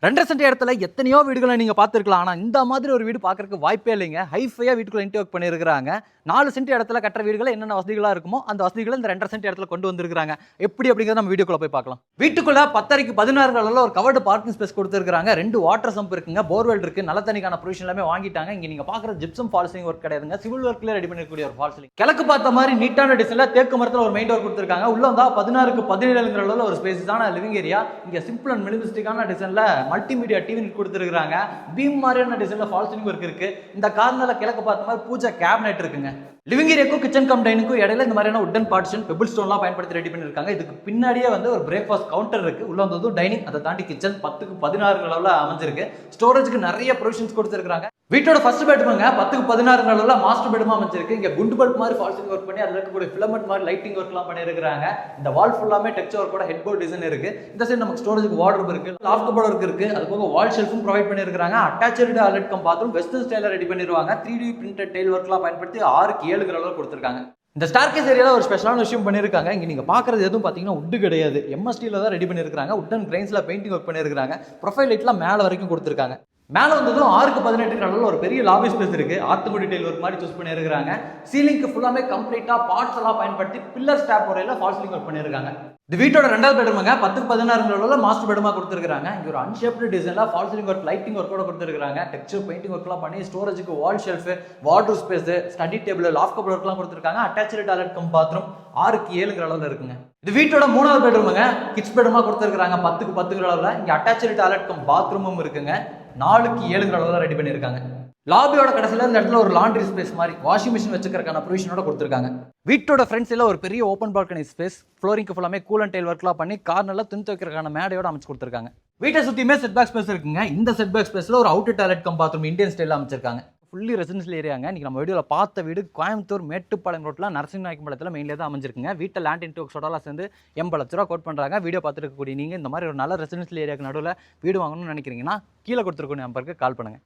2 send இடத்துல எத்தனையோ வீடுகளை நீங்க பார்த்திருக்கலாம். ஆனா இந்த மாதிரி ஒரு வீடு பார்க்கறதுக்கு வாய்ப்பே இல்லைங்க. ஹைஃபையா வீட்டுக்குள்ள இன்டர்வியூ பண்ணியிருக்காங்க. 4 சென்ட் இடத்துல கட்டுற வீடுகள் என்னென்ன வசதிகளா இருக்குமோ அந்த வசதிகளை இந்த 2 சென்ட் இடத்துல கொண்டு வந்திருக்காங்க. எப்படி அப்படிங்கறத நம்ம வீடியோக்குள்ள போய் பார்க்கலாம். வீட்டுக்குள்ள 10:30க்கு 16 அளவுல ஒரு கவர்டு பார்க்கிங் ஸ்பேஸ் கொடுத்திருக்காங்க. 2 வாட்டர் சம்ப் இருக்குங்க, போர்வெல் இருக்கு, நல்ல தண்ணிக்கான ப்ரொவிஷன் எல்லாமே வாங்கிட்டாங்க. இங்க நீங்க பார்க்குற ஜிப்சம் ஃபால் சீலிங் ஒர்க் கிடையாதுங்க, சிவில் ஒர்க்ல ரெடி பண்ணிக்கூடிய ஒரு ஃபால் சீலிங். கிழக்கு பார்த்த மாதிரி நீட்டான டிசைன்ல தேக்கு மரத்துல ஒரு மெயின் டோர் கொடுத்திருக்காங்க. உள்ள வந்தா 16க்கு 17 அளவுல ஒரு ஸ்பேஸான லிவிங் ஏரியா. இங்க சிம்பிள் அண்ட் மினிமலிஸ்டிக்கான டிசைன்ல மல்டிமீடியா டிவி கொடுத்திருக்காங்க. பீம் மாதிரியான டிசைன்ல ஃபால் சீலிங் ஒர்க் இருக்கு. இந்த கார்னர்ல கிழக்கு பார்த்த மாதிரி பூஜை கேபினெட் இருக்குங்க. லிவிங் ஏரியாக்கும் கிச்சன் கம் டைனிங்கும் இடையில இந்த மாதிரியான உட்டன் பார்ட்டிஷன் பெபிள் ஸ்டோன்லாம் பயன்படுத்தி ரெடி பண்ணிருக்காங்க. இதுக்கு பின்னாடியே வந்து ஒரு பிரேக்ஃபாஸ்ட் கவுண்டர் இருக்கு. உள்ள வந்ததும் டைனிங், அதை தாண்டி கிச்சன் 10க்கு 16 அளவுல அமைஞ்சிருக்கு. ஸ்டோரேஜ்க்கு நிறைய ப்ரொவிஷன்ஸ் கொடுத்திருக்காங்க. வீட்டோட ஃபர்ஸ்ட் பெட்ரூம்ங்க 10க்கு 16 அளவுல மாஸ்டர் பெட்ரூமா அமைஞ்சிருக்கு. இங்க குண்டு பல்ப் மாதிரி ஃபால் சீலிங் ஒர்க் பண்ணி அதுல இருக்கக்கூடிய ஃபிலமெண்ட் மாதிரி லைட்டிங் ஒர்க்லாம் பண்ணிருக்காங்க. இந்த வால் ஃபுல்லாமே டெக்ஸ்சர் ஒர்க்கோட ஹெட் போர்ட் டிசைன் இருக்கு. இந்த சைடு நமக்கு ஸ்டோரேஜ்க்கு வார்ட்ரோப் இருக்கு, லாஃப்ட் கபோர்ட் இருக்கு. அது போக வால் ஷெல்ஃபும் ப்ரொவைட் பண்ணிருக்காங்க. Attached toilet cum bathroom western ஸ்டைல்ல ரெடி பண்ணிருவாங்க. 3D பிரிண்டட் டைல் ஒர்க்லாம் பயன்படுத்தி 6க்கு 7 அளவுல கொடுத்திருக்காங்க. இந்த ஸ்டார்கேஸ் ஏரியால ஒரு ஸ்பெஷலான விஷயம் பண்ணிருக்காங்க. இங்க நீங்க பாக்குறது எதுவும் பாத்தீங்கன்னா உட் கிடையாது, எம்எஸ்டில தான் ரெடி பண்ணிருக்காங்க. உட்டன் கிரைன்ஸ்ல பெயிண்டிங் ஒர்க் பண்ணிருக்காங்க. ப்ரொஃபைல் லைட்லாம் மேல வரைக்கும் கொடுத்திருக்காங்க. மேல வந்ததும் 6க்கு 18 அளவுல ஒரு பெரிய லாபி ஸ்பேஸ் இருக்கு. ஆர்த்தோமேட்டிக் டைல் ஒர்க் மாதிரி சூஸ் பண்ணிருக்காங்க. சீலிங்க்கு ஃபுல்லாமே கம்ப்ளீட்டா பார்ட்ஸ் எல்லாம் பயன்படுத்தி பில்லர் ஸ்டாப் முறையில ஃபால் சீலிங் ஒர்க் பண்ணிருக்காங்க. இந்த வீட்டோட 2வது பெட்ரூம்ங்க 10க்கு 16 அளவுல மாஸ்டர் பெட்ரூமா கொடுத்திருக்காங்க. இங்க ஒரு அன்ஷேப்டு டிசைன்ல ஃபால் சீலிங் ஒர்க், லைட்டிங் ஒர்க்கோட கொடுத்திருக்காங்க. டெக்ஸ்சர் பெயிண்டிங் ஒர்க்லாம் பண்ணி ஸ்டோரேஜ்க்கு wall shelf, wardrobe space, study table, loft cupboard ஒர்க்லாம் கொடுத்திருக்காங்க. அட்டாச்டு டாய்லெட் கம் பாத்ரூம் 6க்கு 7 அளவுல இருக்குங்க. இது வீட்டோட 3வது பெட்ரூம்ங்க கிட்ஸ் பெட்ரூமா கொடுத்திருக்காங்க. 10க்கு 10 அளவுல. இங்க அட்டாச்டு டாய்லெட் கம் பாத்ரூமும் இருக்குங்க. 4க்கு 7 அளவுல ரெடி பண்ணிருக்காங்க. லாபியோட கடைசில இந்த இடத்துல ஒரு லாண்ட்ரி ஸ்பேஸ் மாதிரி வாஷிங் மிஷின் வச்சுக்கிறதுக்கான ப்ரொவிஷனோட கொடுத்திருக்காங்க. வீட்டோட ஃப்ரண்ட் சைடுல ஒரு பெரிய ஓப்பன் பால்கனி ஸ்பேஸ், ஃப்ளோரிங்க்கு ஃபுல்லாமே கூல் அண்ட் டைல் ஒர்க்லாம் பண்ணி கார்னர்ல துணி துவைக்கிறதுக்கான மேடையோட அமைச்சு கொடுத்திருக்காங்க. வீட்டை சுத்தியுமே செட் பேக் ஸ்பேஸ் இருக்குங்க. இந்த செட் பேக் ஸ்பேஸ்ல ஒரு outer toilet cum bathroom Indian ஸ்டைல்ல அமைச்சிருக்காங்க. ஃபுல்லி ரெசிடென்ஷியல் ஏரியாங்க. இன்னைக்கு நம்ம வீடியோல பார்த்த வீடு கோயம்புத்தூர் மேட்டுப்பாளையம் ரோட்ல நரசிங்கநாயக்கம்பாளையத்துல மெயின்ல தான் அமைஞ்சிருக்குங்க. வீட்டை லேண்ட் இன்டோக்ஸோடலாம் சேர்ந்து 80 லட்ச ரூபா கோட் பண்றாங்க. வீடியோ பார்த்துட்டு இருக்கக்கூடிய நீங்க இந்த மாதிரி ஒரு நல்ல ரெசிடென்ஷியல் ஏரியாக்கு நடுவில் வீடு வாங்கணும்னு நினைக்கிறீங்கன்னா கீழே கொடுத்துருக்க நம்பருக்கு கால் பண்ணுங்க.